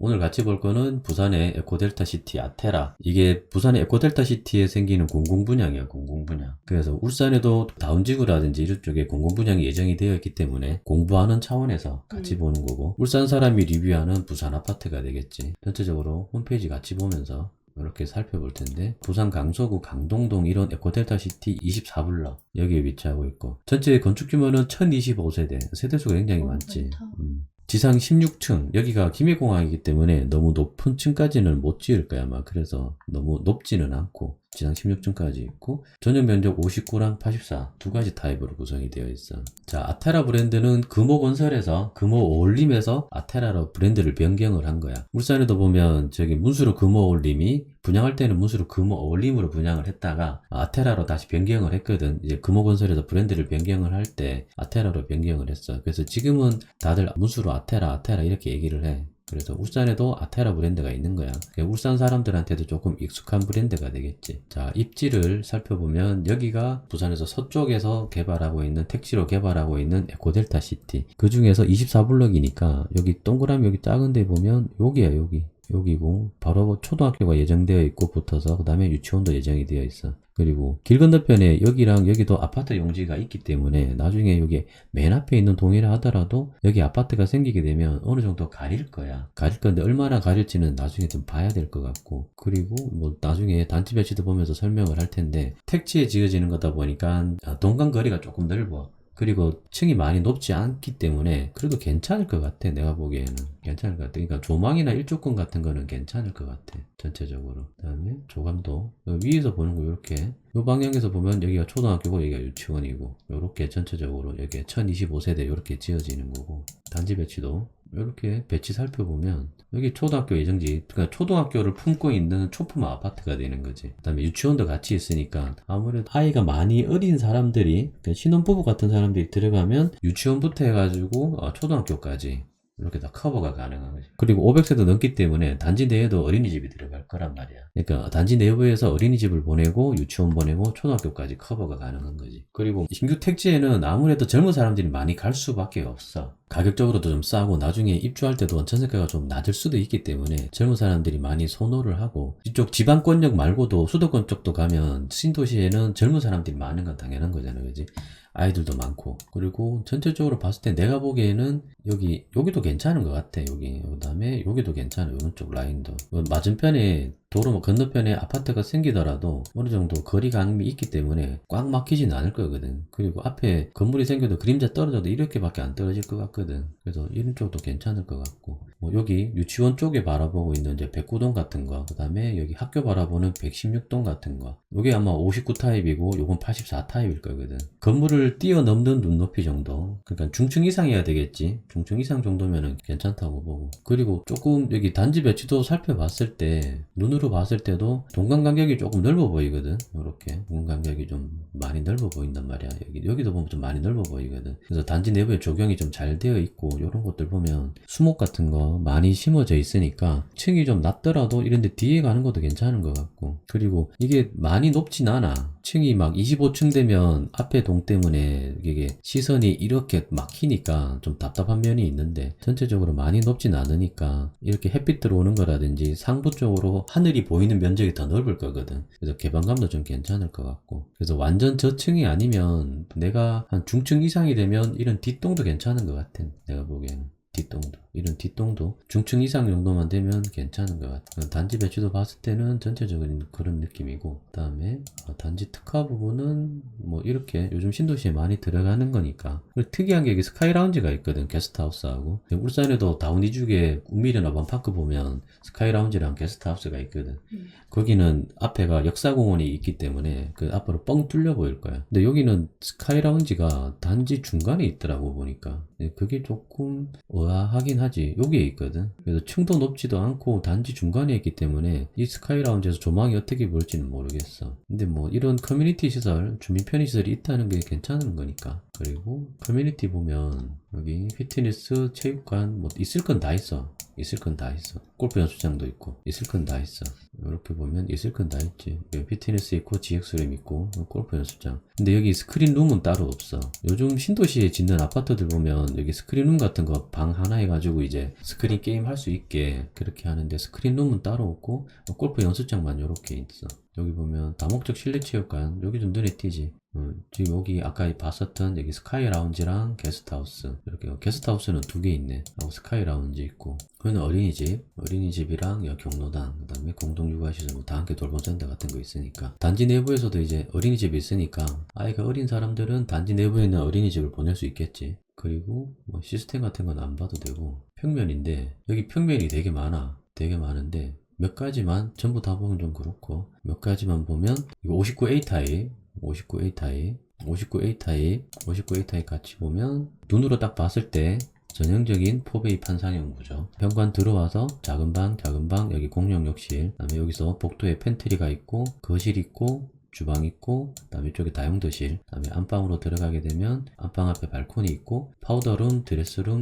오늘 같이 볼 거는 부산의 에코델타시티 아테라. 이게 부산의 에코델타시티에 생기는 공공분양이야, 공공분양. 그래서 울산에도 다운지구라든지 이런 쪽에 공공분양이 예정이 되어 있기 때문에 공부하는 차원에서 같이 보는 거고, 울산 사람이 리뷰하는 부산 아파트가 되겠지. 전체적으로 홈페이지 같이 보면서 이렇게 살펴볼 텐데, 부산 강서구 강동동 이런 에코델타시티 24블럭 여기에 위치하고 있고, 전체 건축 규모는 1025세대, 세대수가 굉장히 많지. 지상 16층, 여기가 김해공항이기 때문에 너무 높은 층까지는 못 지을 거야 아마. 그래서 너무 높지는 않고 지상 16층까지 있고, 전용 면적 59랑 84 두 가지 타입으로 구성이 되어 있어. 자, 아테라 브랜드는 금호건설에서 금호어울림에서 아테라로 브랜드를 변경을 한 거야. 울산에도 보면 저기 문수로 금호어울림이 분양할 때는 문수로 금호어울림으로 분양을 했다가 아테라로 다시 변경을 했거든. 이제 금호건설에서 브랜드를 변경을 할 때 아테라로 변경을 했어. 그래서 지금은 다들 문수로 아테라 이렇게 얘기를 해. 그래서 울산에도 아테라 브랜드가 있는 거야. 울산 사람들한테도 조금 익숙한 브랜드가 되겠지. 자, 입지를 살펴보면 여기가 부산에서 서쪽에서 개발하고 있는, 택지로 개발하고 있는 에코델타 시티. 그 중에서 24블럭이니까 여기 동그라미 여기 작은 데 보면 여기야, 여기고 바로 초등학교가 예정되어 있고 붙어서 그 다음에 유치원도 예정이 되어 있어. 그리고 길 건너편에 여기랑 여기도 아파트 용지가 있기 때문에 나중에 여기 맨 앞에 있는 동이라 하더라도 여기 아파트가 생기게 되면 어느 정도 가릴 거야. 가릴 건데 얼마나 가릴지는 나중에 좀 봐야 될 것 같고, 그리고 뭐 나중에 단지 배치도 보면서 설명을 할 텐데, 택지에 지어지는 거다 보니까 동간 거리가 조금 넓어. 그리고 층이 많이 높지 않기 때문에 그래도 괜찮을 것 같아. 내가 보기에는 괜찮을 것 같아. 그러니까 조망이나 일조권 같은 거는 괜찮을 것 같아, 전체적으로. 그 다음에 조감도 위에서 보는 거 이렇게, 이 방향에서 보면 여기가 초등학교고 여기가 유치원이고, 이렇게 전체적으로 여기에 1025세대 이렇게 지어지는 거고, 단지 배치도 이렇게 배치 살펴보면 여기 초등학교 예정지, 그러니까 초등학교를 품고 있는 초품 아파트가 되는 거지. 그 다음에 유치원도 같이 있으니까 아무래도 아이가 많이 어린 사람들이, 그러니까 신혼부부 같은 사람들이 들어가면 유치원부터 해가지고 초등학교까지 이렇게 다 커버가 가능한 거지. 그리고 500세도 넘기 때문에 단지 내에도 어린이집이 들어갈 거란 말이야. 그러니까 단지 내부에서 어린이집을 보내고 유치원 보내고 초등학교까지 커버가 가능한 거지. 그리고 신규 택지에는 아무래도 젊은 사람들이 많이 갈 수밖에 없어. 가격적으로도 좀 싸고 나중에 입주할 때도 전세가가 좀 낮을 수도 있기 때문에 젊은 사람들이 많이 선호를 하고, 이쪽 지방권역 말고도 수도권 쪽도 가면 신도시에는 젊은 사람들이 많은 건 당연한 거잖아, 그지? 아이들도 많고. 그리고 전체적으로 봤을 때 내가 보기에는 여기도 괜찮은 것 같아. 그 다음에 여기도 괜찮아. 오른쪽 라인도 맞은편에 도로 건너편에 아파트가 생기더라도 어느 정도 거리감이 있기 때문에 꽉 막히지는 않을 거거든. 그리고 앞에 건물이 생겨도 그림자 떨어져도 이렇게밖에 안 떨어질 것 같거든. 그래서 이런 쪽도 괜찮을 것 같고, 뭐 여기 유치원 쪽에 바라보고 있는 이제 109동 같은 거, 그 다음에 여기 학교 바라보는 116동 같은 거, 요게 아마 59 타입이고 요건 84 타입일 거거든. 건물을 뛰어넘는 눈높이 정도, 그러니까 중층 이상이어야 되겠지. 중층 이상 정도면은 괜찮다고 보고, 그리고 조금 여기 단지 배치도 살펴봤을 때 눈으로 봤을 때도 동간 간격이 조금 넓어 보이거든. 이렇게 동간 간격이 좀 많이 넓어 보인단 말이야. 여기도 보면 좀 많이 넓어 보이거든. 그래서 단지 내부에 조경이 좀 잘 되어 있고, 이런 것들 보면 수목 같은 거 많이 심어져 있으니까 층이 좀 낮더라도 이런데 뒤에 가는 것도 괜찮은 것 같고, 그리고 이게 많이 높진 않아. 층이 막 25층 되면 앞에 동 때문에 이게 시선이 이렇게 막히니까 좀 답답한 면이 있는데, 전체적으로 많이 높진 않으니까 이렇게 햇빛 들어오는 거라든지 상부 쪽으로 하늘이 보이는 면적이 더 넓을 거거든. 그래서 개방감도 좀 괜찮을 것 같고, 그래서 완전 저층이 아니면 내가 한 중층 이상이 되면 이런 뒷동도 괜찮은 것 같아. 내가 보기에는 이런 뒷동도 중층 이상 정도만 되면 괜찮은 것 같아. 단지 배치도 봤을 때는 전체적인 그런 느낌이고, 그 다음에 단지 특화 부분은 뭐 이렇게 요즘 신도시에 많이 들어가는 거니까. 그리고 특이한 게 여기 스카이 라운지가 있거든, 게스트하우스하고. 울산에도 다운이죽에 우미련 어반파크 보면 스카이 라운지랑 게스트하우스가 있거든. 거기는 앞에가 역사공원이 있기 때문에 그 앞으로 뻥 뚫려 보일 거야. 근데 여기는 스카이 라운지가 단지 중간에 있더라고 보니까. 그게 조금 의아하긴 하지. 여기에 있거든. 그래서 층도 높지도 않고 단지 중간에 있기 때문에 이 스카이 라운지에서 조망이 어떻게 보일지는 모르겠어. 근데 뭐 이런 커뮤니티 시설, 주민 편의 시설이 있다는 게 괜찮은 거니까. 그리고 커뮤니티 보면 여기 피트니스, 체육관 뭐 있을 건 다 있어. 있을 건 다 있어. 골프 연습장도 있고 있을 건 다 있어. 이렇게 보면 있을 건 다 있지. 피트니스 있고 GX램 있고 골프 연습장. 근데 여기 스크린룸은 따로 없어. 요즘 신도시에 짓는 아파트들 보면 여기 스크린룸 같은 거 방 하나 해가지고 이제 스크린 게임 할 수 있게 그렇게 하는데 스크린룸은 따로 없고 골프 연습장만 이렇게 있어. 여기 보면 다목적 실내체육관 여기 좀 눈에 띄지. 지금 여기 아까 봤었던 여기 스카이 라운지랑 게스트하우스 이렇게 게스트하우스는 2개 있네. 하고 스카이 라운지 있고 그거는 어린이집이랑 여기 경로당 그다음에 공동육아시설 뭐 다 함께 돌봄센터 같은 거 있으니까 단지 내부에서도 이제 어린이집이 있으니까 아이가 어린 사람들은 단지 내부에 있는 어린이집을 보낼 수 있겠지. 그리고 뭐 시스템 같은 건 안 봐도 되고 평면인데 여기 평면이 되게 많아. 되게 많은데 몇 가지만 전부 다 보면 좀 그렇고 몇 가지만 보면 이거 59A 타입 59A 타입 59A 타입 59A 타입 같이 보면 눈으로 딱 봤을 때 전형적인 4베이 판상형 구조. 현관 들어와서 작은 방 여기 공용 욕실 그다음에 여기서 복도에 팬트리가 있고 거실 있고 주방 있고 그다음에 이쪽에 다용도실 그다음에 안방으로 들어가게 되면 안방 앞에 발코니 있고 파우더룸 드레스룸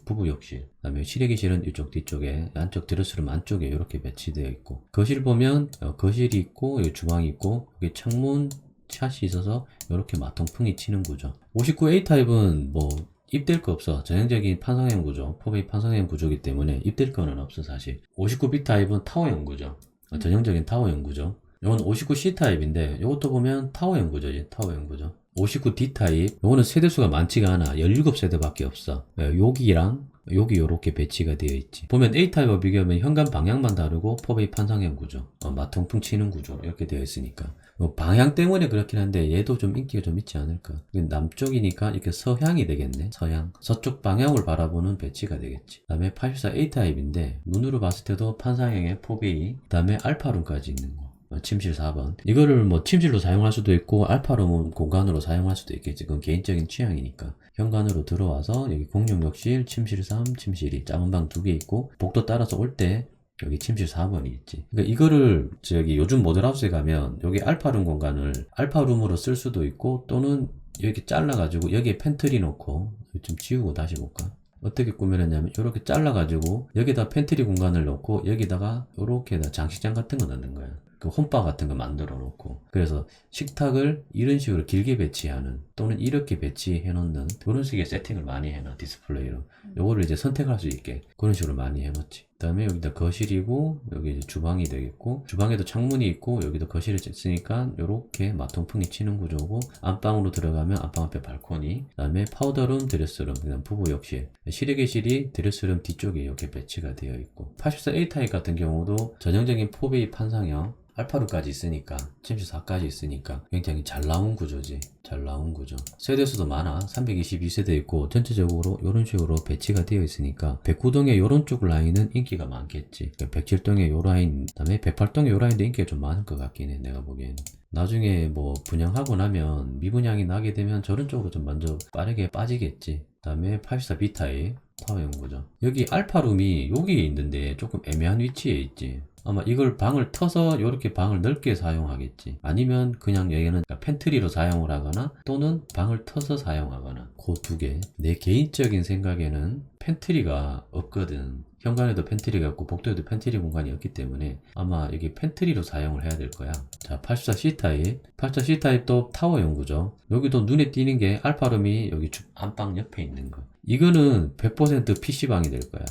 부부 욕실 그다음에 실외기실은 이쪽 뒤쪽에 안쪽 드레스룸 안쪽에 이렇게 배치되어 있고 거실 보면 거실이 있고 여기 주방이 있고 여기 창문 샷이 있어서 이렇게 마통풍이 치는 구조. 59A 타입은 뭐 입댈 거 없어. 전형적인 판상형 구조, 4베이 판상형 구조이기 때문에 입댈 거는 없어 사실. 59B 타입은 타워형 구조, 전형적인 타워형 구조. 이건 59C 타입인데 이것도 보면 타워형 구조지. 타워형 구조. 59D 타입 이거는 세대수가 많지가 않아. 17세대밖에 없어. 여기랑 여기 요렇게 배치가 되어 있지. 보면 A타입과 비교하면 현관 방향만 다르고 4베이 판상형 구조, 마통풍 치는 구조 이렇게 되어 있으니까 방향 때문에 그렇긴 한데 얘도 좀 인기가 좀 있지 않을까. 남쪽이니까 이렇게 서향이 되겠네. 서향 서쪽 방향을 바라보는 배치가 되겠지. 그 다음에 84A 타입인데 눈으로 봤을 때도 판상형의 4베이 그 다음에 알파룸까지 있는 거. 침실 4번. 이거를 뭐 침실로 사용할 수도 있고 알파룸은 공간으로 사용할 수도 있겠지. 그건 개인적인 취향이니까. 현관으로 들어와서 여기 공용욕실, 침실 3, 침실 2, 작은 방 2개 있고 복도 따라서 올 때 여기 침실 4번이 있지. 그러니까 이거를 저기 요즘 모델하우스에 가면 여기 알파룸 공간을 알파룸으로 쓸 수도 있고 또는 이렇게 잘라가지고 여기에 팬트리 놓고 좀 지우고 다시 볼까? 어떻게 꾸며놨냐면 이렇게 잘라가지고 여기다 팬트리 공간을 놓고 여기다가 이렇게 장식장 같은 거 넣는 거야. 그 홈바 같은 거 만들어 놓고 그래서 식탁을 이런 식으로 길게 배치하는 또는 이렇게 배치해 놓는 그런 식의 세팅을 많이 해놔. 디스플레이로 요거를 이제 선택할 수 있게 그런 식으로 많이 해 놓지. 그 다음에 여기다 거실이고 여기 이제 주방이 되겠고 주방에도 창문이 있고 여기도 거실을 있으니까 요렇게 마통풍이 치는 구조고 안방으로 들어가면 안방 앞에 발코니 그 다음에 파우더룸 드레스룸 그다음 부부 욕실 실외기실이 드레스룸 뒤쪽에 이렇게 배치가 되어 있고 84A 타입 같은 경우도 전형적인 4베이 판상형 알파룸까지 있으니까 침실 4까지 있으니까 굉장히 잘 나온 구조지. 잘 나온 구조. 세대수도 많아. 322세대 있고 전체적으로 이런 식으로 배치가 되어 있으니까 109동의 이런 쪽 라인은 인기가 많겠지. 107동의 요 라인 그다음에 108동의 요 라인도 인기가 좀 많을 것 같긴 해. 내가 보기에는. 나중에 뭐 분양하고 나면 미분양이 나게 되면 저런 쪽으로 좀 먼저 빠르게 빠지겠지. 그 다음에 84B 타입 타워형 구조. 여기 알파룸이 여기에 있는데 조금 애매한 위치에 있지. 아마 이걸 방을 터서 이렇게 방을 넓게 사용하겠지. 아니면 그냥 여기는 팬트리로 사용을 하거나 또는 방을 터서 사용하거나 그 두 개. 내 개인적인 생각에는 팬트리가 없거든. 현관에도 팬트리가 없고 복도에도 팬트리 공간이 없기 때문에 아마 여기 팬트리로 사용을 해야 될 거야. 자, 84C 타입. 84C 타입도 타워형 구조. 여기도 눈에 띄는 게 알파룸이 여기 안방 옆에 있는 거. 이거는 100% PC방이 될 거야.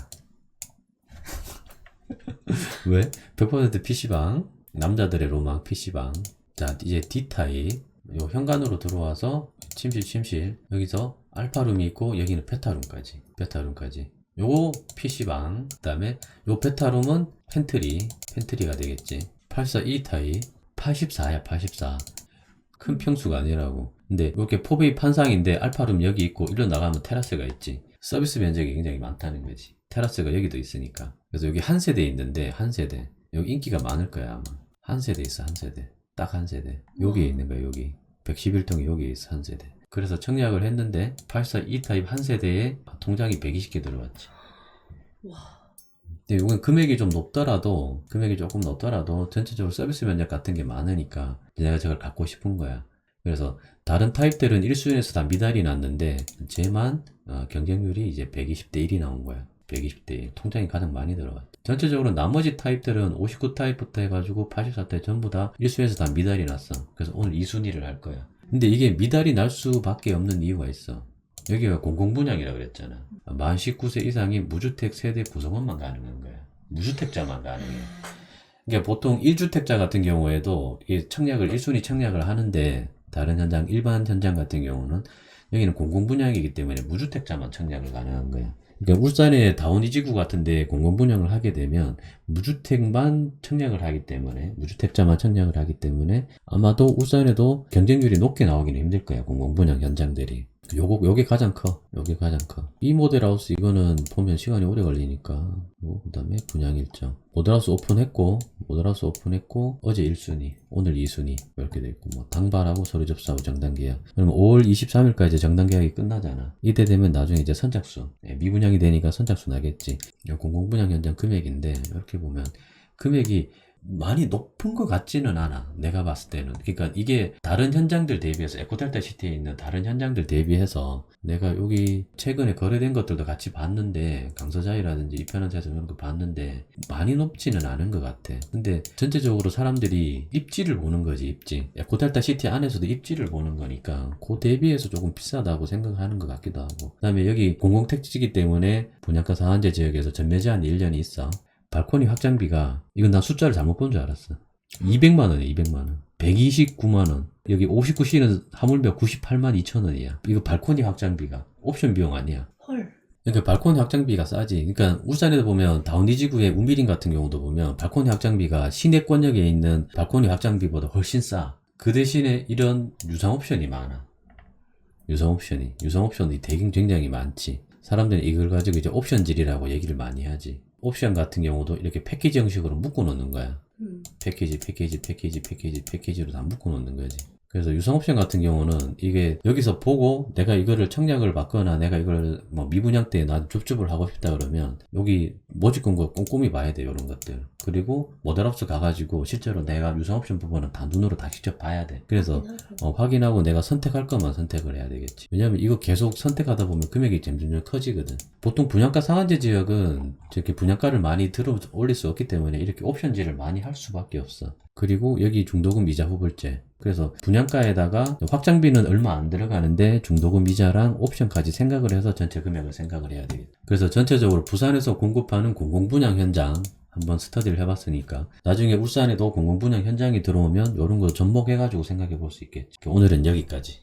왜? 100% PC방. 남자들의 로망 PC방. 자, 이제 D타입. 요 현관으로 들어와서 침실. 여기서 알파룸이 있고 여기는 베타룸까지. 요거 PC방. 그 다음에 요 베타룸은 팬트리가 되겠지. 84E 타입. 84야, 84. 큰 평수가 아니라고. 근데 이렇게 4베이 판상인데 알파룸 여기 있고 일로 나가면 테라스가 있지. 서비스 면적이 굉장히 많다는 거지. 테라스가 여기도 있으니까. 그래서 여기 한 세대 있는데 한 세대. 여기 인기가 많을 거야 아마. 한 세대 있어 한 세대. 딱 한 세대. 여기에 있는 거야 여기. 111동에 여기에 있어 한 세대. 그래서 청약을 했는데 84E 타입 한 세대에 통장이 120개 들어왔지. 와. 근데 이건 금액이 조금 높더라도 전체적으로 서비스 면적 같은 게 많으니까 내가 저걸 갖고 싶은 거야. 그래서 다른 타입들은 1순위에서 다 미달이 났는데 쟤만 경쟁률이 이제 120대 1이 나온 거야. 120대 통장이 가장 많이 들어갔죠. 전체적으로 나머지 타입들은 59 타입부터 해가지고 84 타입 전부 다 1순위에서 다 미달이 났어. 그래서 오늘 2순위를 할 거야. 근데 이게 미달이 날 수밖에 없는 이유가 있어. 여기가 공공분양이라 그랬잖아. 만 19세 이상이 무주택 세대 구성원만 가능한 거야. 무주택자만 가능해. 그러니까 보통 1주택자 같은 경우에도 이 청약을 1순위 청약을 하는데 다른 현장, 일반 현장 같은 경우는 여기는 공공분양이기 때문에 무주택자만 청약을 가능한 거야. 그러니까 울산의 다운이지구 같은데 공공분양을 하게 되면 무주택만 청약을 하기 때문에 무주택자만 청약을 하기 때문에 아마도 울산에도 경쟁률이 높게 나오기는 힘들 거야. 공공분양 현장들이. 요게 가장 커. 요게 가장 커. 이 모델하우스 이거는 보면 시간이 오래 걸리니까. 그 다음에 분양 일정. 모델하우스 오픈했고, 어제 1순위, 오늘 2순위. 이렇게 돼 있고, 뭐, 당발하고 서류 접수하고 정단계약. 그러면 5월 23일까지 정단계약이 끝나잖아. 이때 되면 나중에 이제 선착순. 미분양이 되니까 선착순 하겠지. 공공분양 현장 금액인데, 이렇게 보면 금액이 많이 높은 것 같지는 않아. 내가 봤을 때는. 그러니까 이게 다른 현장들 대비해서 에코델타 시티에 있는 다른 현장들 대비해서 내가 여기 최근에 거래된 것들도 같이 봤는데 강서자이라든지 이편한테서 이런 거 봤는데 많이 높지는 않은 것 같아. 근데 전체적으로 사람들이 입지를 보는 거지. 입지. 에코델타 시티 안에서도 입지를 보는 거니까 그 대비해서 조금 비싸다고 생각하는 것 같기도 하고. 그 다음에 여기 공공택지이기 때문에 분양가 상한제 지역에서 전매 제한이 1년이 있어. 발코니 확장비가, 이건 나 숫자를 잘못 본 줄 알았어. 200만원이야, 200만원. 129만원. 여기 59C는 하물며 98만 2천원이야. 이거 발코니 확장비가. 옵션 비용 아니야. 헐. 그러니까 발코니 확장비가 싸지. 그러니까 울산에도 보면 다운이지구의 우미린 같은 경우도 보면 발코니 확장비가 시내권역에 있는 발코니 확장비보다 훨씬 싸. 그 대신에 이런 유상 옵션이 많아. 유상 옵션이 되게 굉장히 많지. 사람들이 이걸 가지고 이제 옵션질이라고 얘기를 많이 하지. 옵션 같은 경우도 이렇게 패키지 형식으로 묶어 놓는 거야. 패키지로 다 묶어 놓는 거지. 그래서 유상 옵션 같은 경우는 이게 여기서 보고 내가 이거를 청약을 받거나 내가 이걸 뭐 미분양 때 나 줍줍을 하고 싶다 그러면 여기 모집권 거 꼼꼼히 봐야 돼. 이런 것들. 그리고 모델하우스 가가지고 실제로 내가 유상 옵션 부분은 다 눈으로 다 직접 봐야 돼. 그래서 확인하고 내가 선택할 것만 선택을 해야 되겠지. 왜냐면 이거 계속 선택하다 보면 금액이 점점 커지거든. 보통 분양가 상한제 지역은 이렇게 분양가를 많이 들어 올릴 수 없기 때문에 이렇게 옵션질을 많이 할 수밖에 없어. 그리고 여기 중도금 이자 후불제. 그래서 분양가에다가 확장비는 얼마 안 들어가는데 중도금 이자랑 옵션까지 생각을 해서 전체 금액을 생각을 해야 되겠다. 그래서 전체적으로 부산에서 공급하는 공공분양 현장 한번 스터디를 해봤으니까 나중에 울산에도 공공분양 현장이 들어오면 이런 거 접목해가지고 생각해 볼 수 있겠지. 오늘은 여기까지.